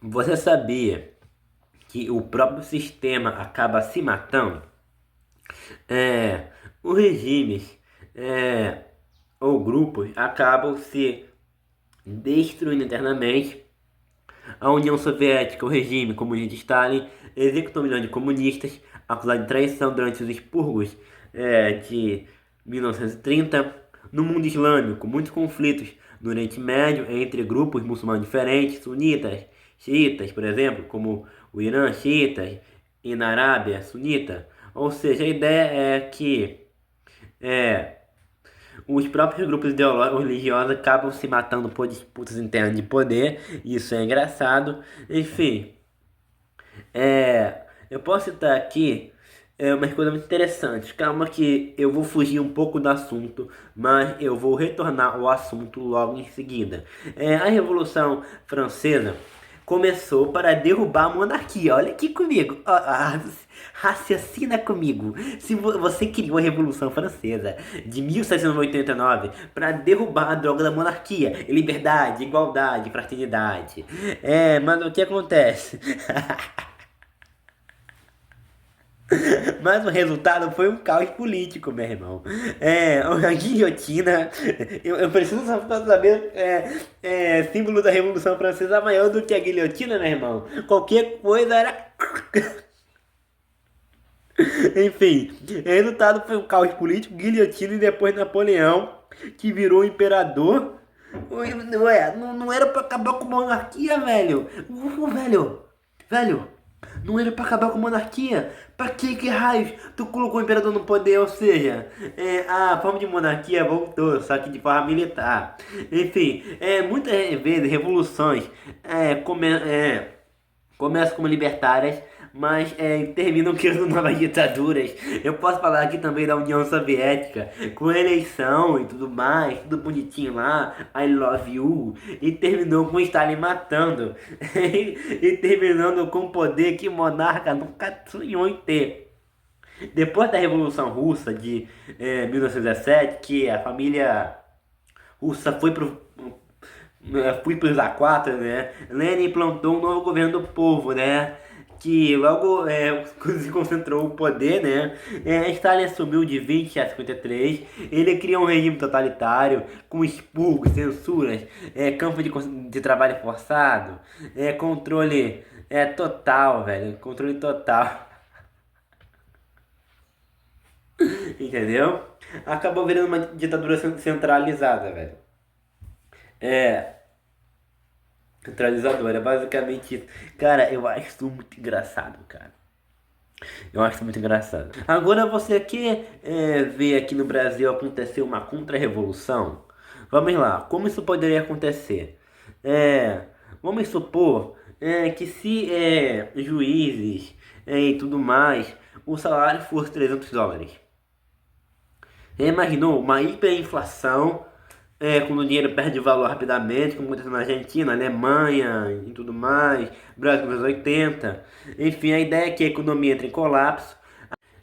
Você sabia que o próprio sistema acaba se matando? É, os regimes é, ou grupos acabam se destruindo internamente. A União Soviética, o regime comunista de Stalin, executou milhões de comunistas acusados de traição durante os expurgos de 1930. No mundo islâmico, muitos conflitos no Oriente Médio entre grupos muçulmanos diferentes, sunitas, xiitas, por exemplo, como o Irã, xiitas, e na Arábia, sunita. Ou seja, a ideia é que é, os próprios grupos ideológicos religiosos acabam se matando por disputas internas de poder, e isso é engraçado. Enfim, eu posso citar aqui umas coisas muito interessantes. Calma que eu vou fugir um pouco do assunto, mas eu vou retornar ao assunto logo em seguida. A Revolução Francesa começou para derrubar a monarquia. Olha aqui comigo. Raciocina comigo. Se você criou a Revolução Francesa de 1789 para derrubar a droga da monarquia, liberdade, igualdade, fraternidade. Mas o que acontece? Mas o resultado foi um caos político, meu irmão. A guilhotina. Eu preciso só saber. Símbolo da Revolução Francesa maior do que a guilhotina, meu irmão. Qualquer coisa era. Enfim, o resultado foi um caos político, guilhotina e depois Napoleão, que virou imperador. Ué, não era pra acabar com a monarquia, velho. Velho, não era pra acabar com a monarquia. Pra que raios tu colocou o imperador no poder? Ou seja, a forma de monarquia voltou, só que de forma militar. Enfim, muitas vezes revoluções começam como libertárias, mas terminam criando novas ditaduras. Eu posso falar aqui também da União Soviética, com eleição e tudo mais, tudo bonitinho lá, I love you, e terminou com Stalin matando, e terminando com poder que monarca nunca sonhou em ter. Depois da Revolução Russa de 1917, que a família russa fui para os A4, né? Lenin implantou um novo governo do povo, né? Que logo se concentrou o poder, né? Stalin assumiu de 20 a 53. Ele criou um regime totalitário com expurgos, censuras, campo de trabalho forçado, controle total, velho, controle total, entendeu? Acabou virando uma ditadura centralizada, velho. É, centralizadora, basicamente isso. Cara, eu acho isso muito engraçado, cara. Eu acho isso muito engraçado. Agora você quer ver aqui no Brasil acontecer uma contra-revolução? Vamos lá, como isso poderia acontecer? Vamos supor que se juízes e tudo mais, o salário fosse US$ 300. Imaginou uma hiperinflação, quando o dinheiro perde valor rapidamente, como aconteceu na Argentina, Alemanha e tudo mais, Brasil nos 80. Enfim, a ideia é que a economia entre em colapso,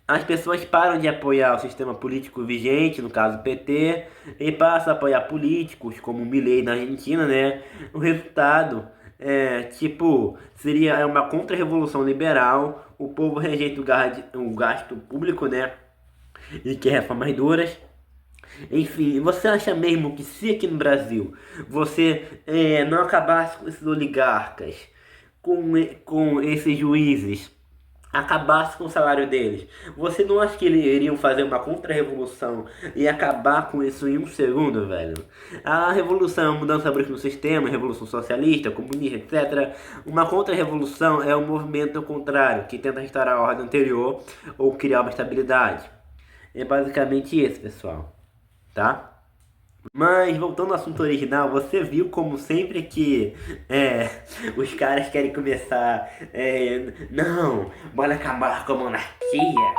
as pessoas param de apoiar o sistema político vigente, no caso o PT, e passam a apoiar políticos como Milei na Argentina, né? O resultado seria uma contra-revolução liberal, o povo rejeita o gasto público, né? E quer reformas duras. Enfim, você acha mesmo que se aqui no Brasil você não acabasse com esses oligarcas, com esses juízes, acabasse com o salário deles, você não acha que eles iriam fazer uma contra-revolução e acabar com isso em um segundo, velho? A revolução é uma mudança brusca no sistema, revolução socialista, comunista, etc. Uma contra-revolução é um movimento contrário, que tenta restaurar a ordem anterior ou criar uma estabilidade. É basicamente isso, pessoal, tá? Mas voltando ao assunto original, você viu como sempre que os caras querem começar, não, bora acabar com a monarquia,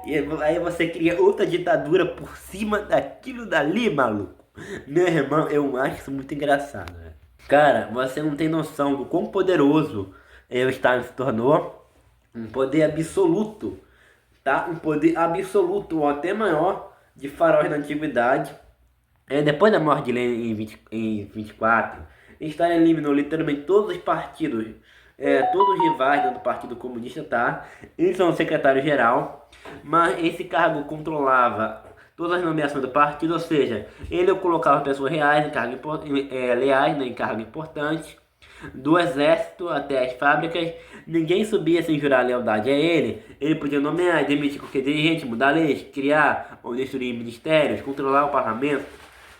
e aí você cria outra ditadura por cima daquilo dali, maluco. Meu irmão, eu acho isso muito engraçado, né? Cara, você não tem noção do quão poderoso o Stalin se tornou. Um poder absoluto, tá? Um poder absoluto, ou até maior, de faróis da antiguidade. Depois da morte de Lenin em 24, Stalin eliminou literalmente todos os partidos todos rivais dentro do Partido Comunista, tá? Eles são o secretário-geral, mas esse cargo controlava todas as nomeações do partido, ou seja, ele colocava pessoas reais em cargo, leais, né, em cargo importante, do exército até as fábricas. Ninguém subia sem jurar lealdade a ele. Ele podia nomear, demitir qualquer dirigente, mudar leis, criar ou destruir ministérios, controlar o parlamento,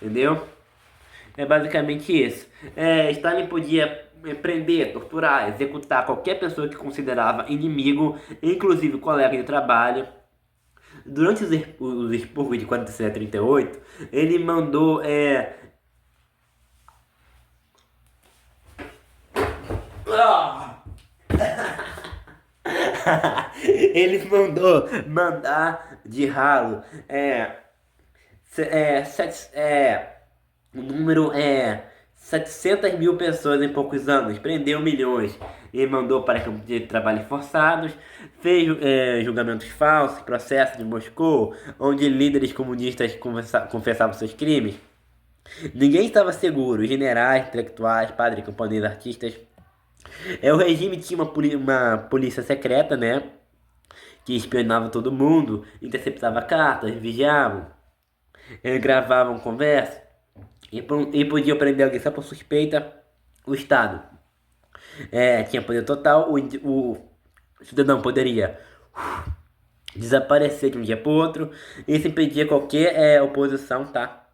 entendeu? É basicamente isso. Stalin podia prender, torturar, executar qualquer pessoa que considerava inimigo, inclusive colega de trabalho. Durante os expurgos de 47 a 38, ele mandou ele mandou mandar de ralo o número 700 mil pessoas em poucos anos, prendeu milhões e mandou para campos de trabalho forçados, fez julgamentos falsos, processos de Moscou, onde líderes comunistas confessavam seus crimes. Ninguém estava seguro, generais, intelectuais, padres, camponeses, artistas. O regime tinha uma polícia secreta, né? Que espionava todo mundo, interceptava cartas, vigiavam, gravavam conversas e podia prender alguém só por suspeita. O Estado tinha poder total, o cidadão poderia desaparecer de um dia para o outro. Isso impedia qualquer oposição, tá?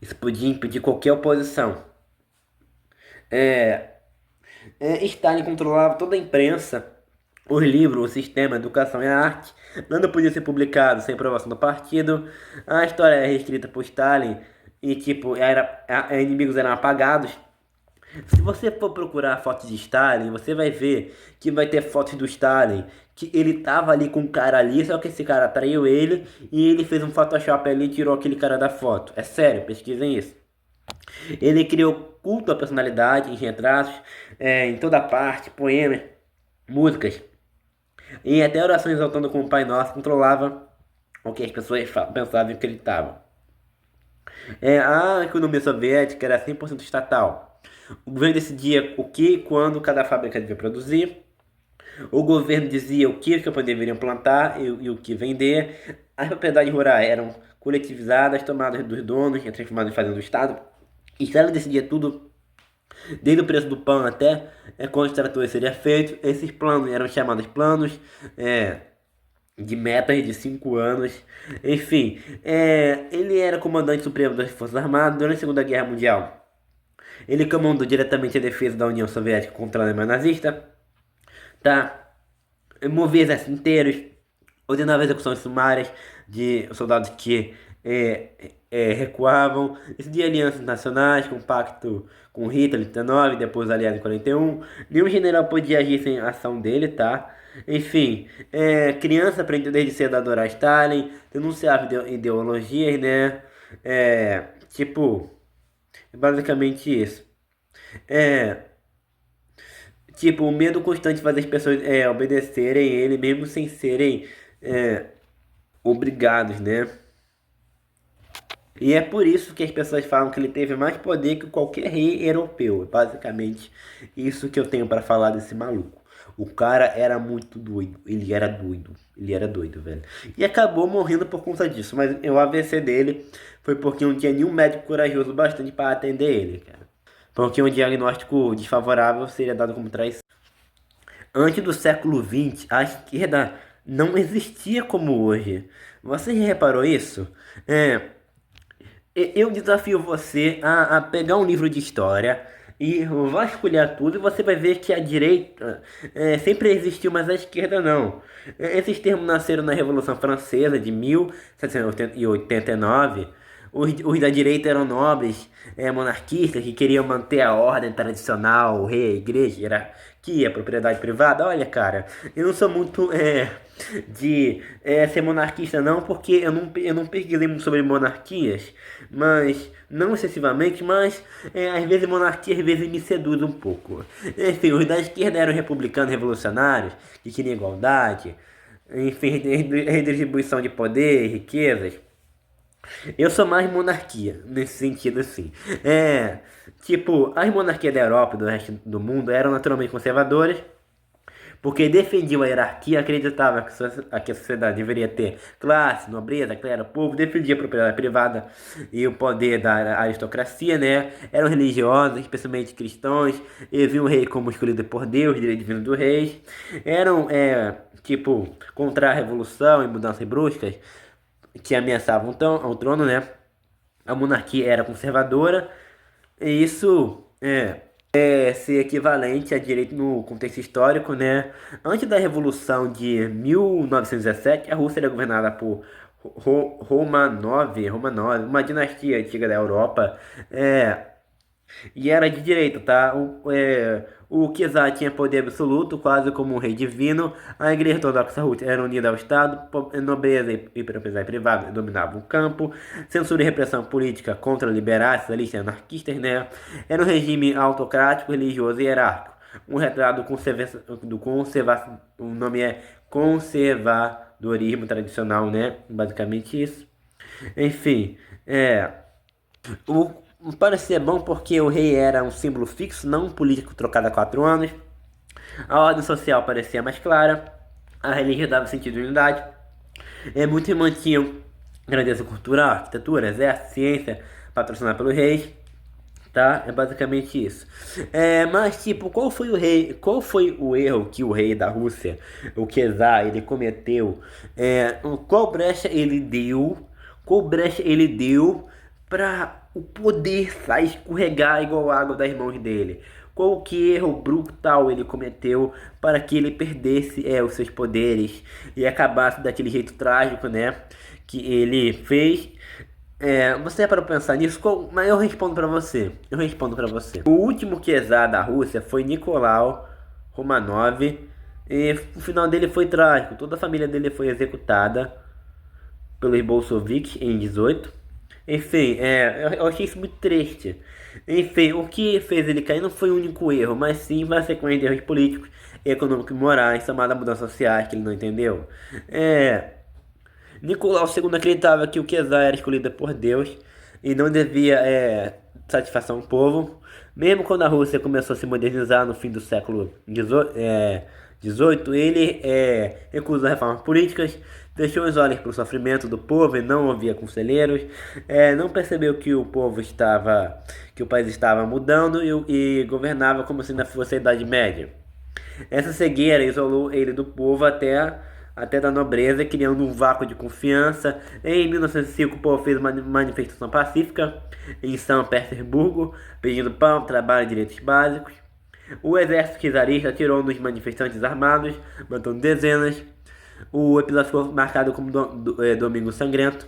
Isso podia impedir qualquer oposição. Stalin controlava toda a imprensa, os livros, o sistema, a educação e a arte. Nada podia ser publicado sem aprovação do partido. A história é reescrita por Stalin e inimigos eram apagados. Se você for procurar fotos de Stalin, você vai ver que vai ter fotos do Stalin que ele tava ali com um cara ali, só que esse cara traiu ele e ele fez um Photoshop ali e tirou aquele cara da foto. É sério, pesquisem isso. Ele criou culto à personalidade em retratos, em toda parte, poemas, músicas e até orações exaltando como o Pai Nosso, controlava o que as pessoas pensavam e acreditavam. A economia soviética era 100% estatal. O governo decidia o que e quando cada fábrica devia produzir. O governo dizia o que os camponeses deveriam plantar e o que vender. As propriedades rurais eram coletivizadas, tomadas dos donos e transformadas em fazenda do Estado. E Stalin decidia tudo, desde o preço do pão até quando o trator seria feito. Esses planos eram chamados planos de metas de 5 anos. Enfim, ele era comandante supremo das Forças Armadas durante a Segunda Guerra Mundial. Ele comandou diretamente a defesa da União Soviética contra a Alemanha nazista, tá? Movia exércitos inteiros, ordenava execuções sumárias de soldados que recuavam, decidia alianças nacionais, com pacto com Hitler em 39, depois aliado em 41. Nenhum general podia agir sem a ação dele, tá? Enfim, criança aprendeu desde cedo a adorar Stalin, denunciava ideologias, né? Basicamente isso. O medo constante faz as pessoas obedecerem ele, mesmo sem serem obrigados, né? E é por isso que as pessoas falam que ele teve mais poder que qualquer rei europeu. É basicamente isso que eu tenho para falar desse maluco. O cara era muito doido. Ele era doido, velho. E acabou morrendo por conta disso. Mas o AVC dele foi porque não tinha nenhum médico corajoso bastante para atender ele, cara. Porque um diagnóstico desfavorável seria dado como traição. Antes do século XX, a esquerda não existia como hoje. Você já reparou isso? Eu desafio você a pegar um livro de história e vasculhar tudo, e você vai ver que a direita sempre existiu, mas a esquerda não. Esses termos nasceram na Revolução Francesa de 1789. Os da direita eram nobres, monarquistas, que queriam manter a ordem tradicional, o rei, a igreja, hierarquia, a propriedade privada. Olha, cara, eu não sou muito de ser monarquista não, porque eu não pesquisei muito sobre monarquias, mas não excessivamente, mas às vezes monarquia às vezes me seduz um pouco. Enfim, os da esquerda eram republicanos revolucionários, que queriam igualdade, enfim, redistribuição de poder, riquezas. Eu sou mais monarquia, nesse sentido assim. Tipo, as monarquias da Europa e do resto do mundo eram naturalmente conservadoras, porque defendiam a hierarquia, acreditava que a sociedade deveria ter classe, nobreza, clero, povo, defendia a propriedade privada e o poder da aristocracia, né? Eram religiosos, especialmente cristãos, e viam o rei como escolhido por Deus, direito divino do rei. Eram, tipo, contra a revolução e mudanças bruscas que ameaçavam o trono, né? A monarquia era conservadora, e isso é ser equivalente a direito no contexto histórico, né? Antes da Revolução de 1917, a Rússia era governada por Romanov, uma dinastia antiga da Europa. E era de direita, tá? O czar tinha poder absoluto, quase como um rei divino. A igreja ortodoxa russa era unida ao Estado. Nobreza e propriedade privada dominavam o campo. Censura e repressão política contra liberais, socialistas e anarquistas, né? Era um regime autocrático, religioso e hierárquico. Um retrato o nome é conservadorismo tradicional, né? Basicamente isso. Enfim, o, parecia bom porque o rei era um símbolo fixo, não um político trocado a 4 anos. A ordem social parecia mais clara. A religião dava sentido de unidade. Muitos mantinham grandeza cultural, arquitetura, exército, ciência, patrocinada pelos reis. Tá? É basicamente isso. Mas tipo, qual foi o erro que o rei da Rússia, o czar, ele cometeu? Qual brecha ele deu para o poder sair escorregar igual a água das mãos dele? Qual que erro brutal ele cometeu para que ele perdesse os seus poderes e acabasse daquele jeito trágico, né? Que ele fez. Você é para pensar nisso? Mas eu respondo para você. O último czar da Rússia foi Nicolau Romanov. E o final dele foi trágico. Toda a família dele foi executada pelos bolcheviques em 18. Enfim, eu achei isso muito triste. Enfim, o que fez ele cair não foi o único erro, mas sim uma sequência de erros políticos, econômicos e morais, chamada mudanças sociais, que ele não entendeu. Nicolau II acreditava que o czar era escolhido por Deus e não devia satisfação ao povo. Mesmo quando a Rússia começou a se modernizar no fim do século XVIII, ele recusou reformas políticas, deixou os olhos para o sofrimento do povo e não ouvia conselheiros, não percebeu que que o país estava mudando e governava como se ainda fosse a Idade Média. Essa cegueira isolou ele do povo até da nobreza, criando um vácuo de confiança. Em 1905, o povo fez uma manifestação pacífica em São Petersburgo, pedindo pão, trabalho e direitos básicos. O exército czarista atirou nos manifestantes armados, matando dezenas. O episódio ficou marcado como Domingo Sangrento.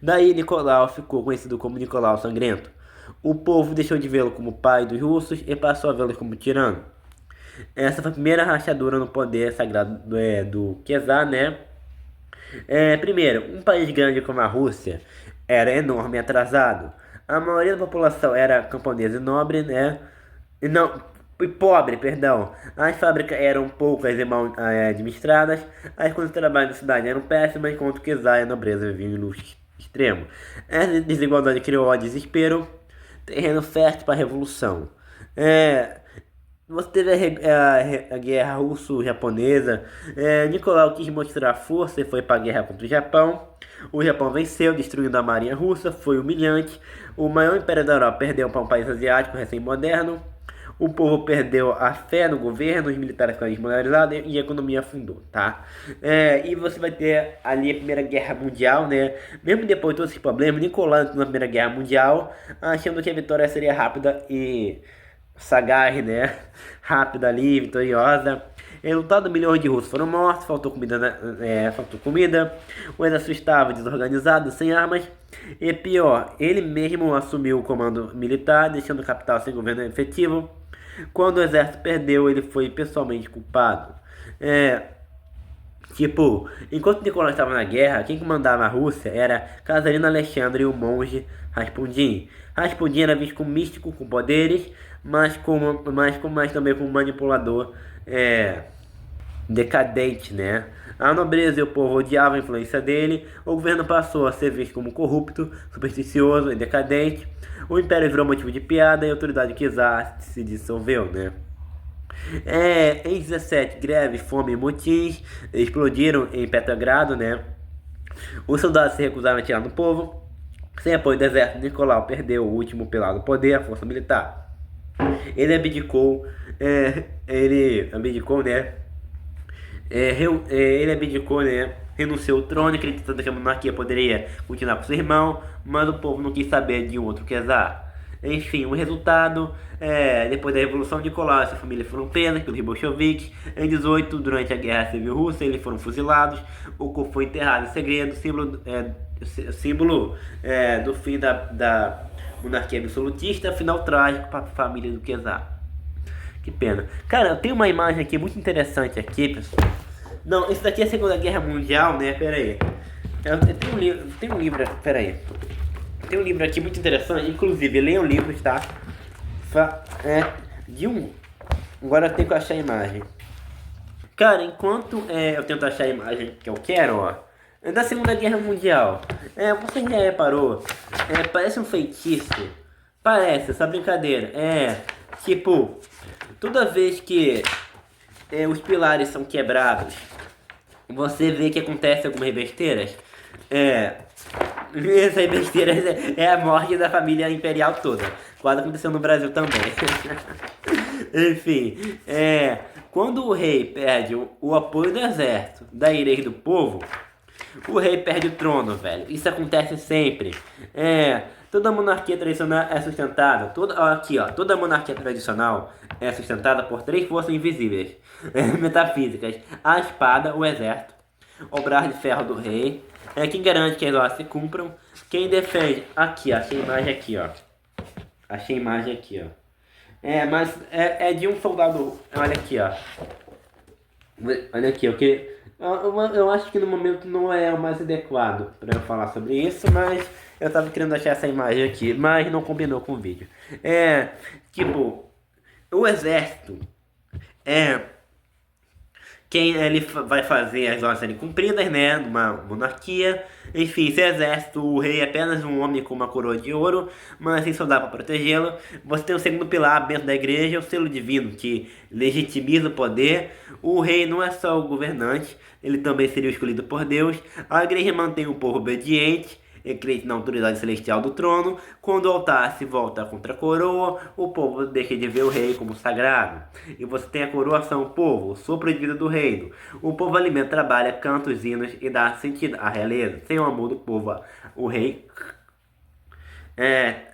Daí Nicolau ficou conhecido como Nicolau Sangrento. O povo deixou de vê-lo como pai dos russos e passou a vê-lo como tirano. Essa foi a primeira rachadura no poder sagrado do czar, né? Primeiro, um país grande como a Rússia era enorme e atrasado. A maioria da população era camponesa e nobre, né? E pobre, perdão. As fábricas eram poucas e mal administradas. As condições de trabalho na cidade eram péssimas, enquanto o czar e a nobreza viviam em luxo extremo. Essa desigualdade criou o desespero, terreno fértil para a revolução. Você teve a guerra russo-japonesa. Nicolau quis mostrar força e foi para a guerra contra o Japão. O Japão venceu, destruindo a marinha russa. Foi humilhante. O maior império da Europa perdeu para um país asiático recém-moderno. O povo perdeu a fé no governo, os militares ficaram desmoralizados e a economia afundou, tá? E você vai ter ali a Primeira Guerra Mundial, né? Mesmo depois de todos esses problemas, Nicolau entrou na Primeira Guerra Mundial, achando que a vitória seria rápida e sagaz, né? Rápida ali, vitoriosa. Resultado, milhões de russos foram mortos, faltou comida, o exército estava desorganizado, sem armas, e pior, ele mesmo assumiu o comando militar, deixando a capital sem governo efetivo. Quando o exército perdeu, ele foi pessoalmente culpado. Enquanto Nicolau estava na guerra, quem comandava a Rússia era Casarino Alexandre e o monge Rasputin. Rasputin era visto como místico com poderes, mas também como manipulador decadente, né? A nobreza e o povo odiavam a influência dele, o governo passou a ser visto como corrupto, supersticioso e decadente, o império virou motivo de piada e a autoridade czar se dissolveu, né? Em 17, greve, fome e motins explodiram em Petrogrado, né? Os soldados se recusaram a atirar no povo. Sem apoio do exército, Nicolau perdeu o último pilar do poder, a força militar. Ele abdicou, né? Ele abdicou, né? Renunciou ao trono, acreditando que a monarquia poderia continuar com seu irmão, mas o povo não quis saber de um outro czar. Enfim, o resultado, depois da Revolução de Nicolau, sua família foram presas pelos bolcheviques. Em 18, durante a Guerra Civil Russa, eles foram fuzilados. O corpo foi enterrado em segredo, símbolo do fim da monarquia absolutista, final trágico para a família do czar. Que pena. Cara, eu tenho uma imagem aqui muito interessante aqui, pessoal. Não, isso daqui é a Segunda Guerra Mundial, né? Pera aí. Tem um livro, pera aí. Tem um livro aqui muito interessante, inclusive, leiam livros, tá? Agora eu tenho que achar a imagem. Cara, enquanto eu tento achar a imagem que eu quero, ó. É da Segunda Guerra Mundial. Você já reparou? Parece um feitiço. Parece, essa brincadeira. Tipo, toda vez que os pilares são quebrados, você vê que acontece algumas besteiras. Essas besteiras é a morte da família imperial toda. Quase aconteceu no Brasil também. Enfim, quando o rei perde o apoio do exército, da igreja e do povo, o rei perde o trono, velho. Isso acontece sempre. Toda monarquia tradicional é sustentada. Toda monarquia tradicional é sustentada por três forças invisíveis, metafísicas: a espada, o exército, o braço de ferro do rei. Quem garante que as ordens se cumpram. Quem defende. Aqui, ó, achei a imagem aqui, ó. Achei a imagem aqui, ó. Mas é de um soldado. Olha aqui, ó. Olha aqui, eu acho que no momento não é o mais adequado para eu falar sobre isso, mas eu tava querendo achar essa imagem aqui, mas não combinou com o vídeo. Tipo, o exército quem ele vai fazer as ordens serem cumpridas, né, numa monarquia. Enfim, esse exército, o rei é apenas um homem com uma coroa de ouro, mas sem soldado para protegê-lo. Você tem o segundo pilar, a bênção da igreja, o selo divino, que legitimiza o poder. O rei não é só o governante, ele também seria o escolhido por Deus. A igreja mantém o povo obediente, crente na autoridade celestial do trono. Quando o altar se volta contra a coroa, o povo deixa de ver o rei como sagrado. E você tem a coroação, o povo, o sopro de vida do reino. O povo alimenta, trabalha, canta os hinos e dá sentido à realeza. Sem o amor do povo, o rei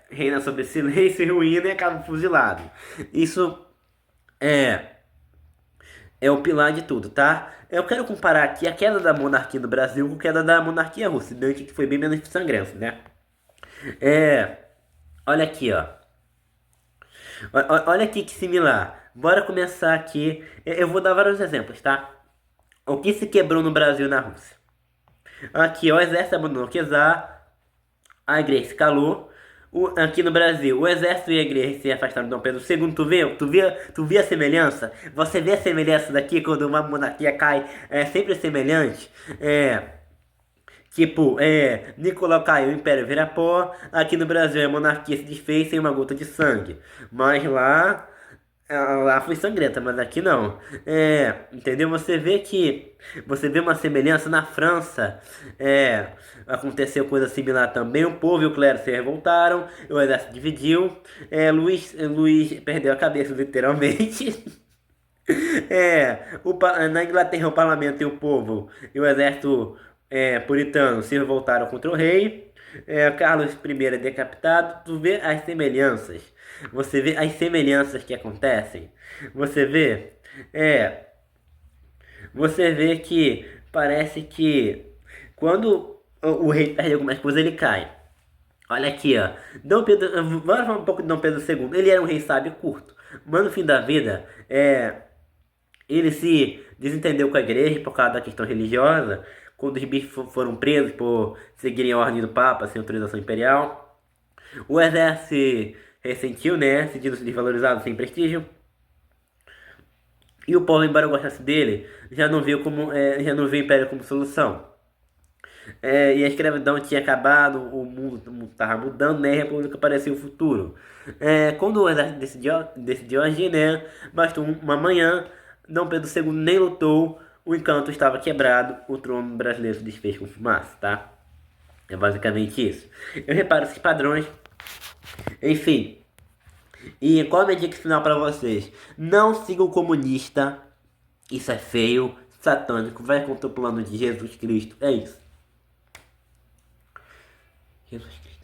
reina sobre silêncio e ruína e acaba fuzilado. Isso é o pilar de tudo, tá? Eu quero comparar aqui a queda da monarquia no Brasil com a queda da monarquia russa, que foi bem menos sangrento, né? Olha aqui, ó. Olha aqui que similar. Bora começar aqui. Eu vou dar vários exemplos, tá? O que se quebrou no Brasil e na Rússia? Aqui, ó, o exército abandonou o czar, a igreja se calou. Aqui no Brasil, o exército e a igreja se afastaram de Dom Pedro II. Tu vê a semelhança? Você vê a semelhança daqui quando uma monarquia cai? É sempre semelhante. Tipo, Nicolau caiu, o império vira pó. Aqui no Brasil a monarquia se desfez sem uma gota de sangue. Mas lá foi sangrenta, mas aqui não. Entendeu? Você vê uma semelhança na França. Aconteceu coisa similar também. O povo e o clero se revoltaram, o exército dividiu. Luís perdeu a cabeça, literalmente. Na Inglaterra, o parlamento e o povo e o exército puritano se revoltaram contra o rei. Carlos I é decapitado. Tu vê as semelhanças. Você vê as semelhanças que acontecem. Você vê que parece que quando o rei perde algumas coisas, ele cai. Olha aqui, ó. Vamos falar um pouco de Dom Pedro II. Ele era um rei sábio e curto, mas no fim da vida, ele se desentendeu com a igreja por causa da questão religiosa, quando os bispos foram presos por seguirem a ordem do Papa sem autorização imperial. O exército se ressentiu, né? Sentindo-se desvalorizado, sem prestígio. E o povo, embora gostasse dele, já não viu o império como solução. E a escravidão tinha acabado, o mundo estava mudando, né? E a república parecia o futuro. Quando o exército decidiu agir, né? Bastou uma manhã, Dom Pedro II nem lutou, o encanto estava quebrado, o trono brasileiro se desfez com fumaça, tá? É basicamente isso. Eu reparo esses padrões. Enfim. E qual a minha dica final para vocês? Não siga o comunista. Isso é feio, satânico, vai contra o plano de Jesus Cristo. É isso. Jesus Cristo.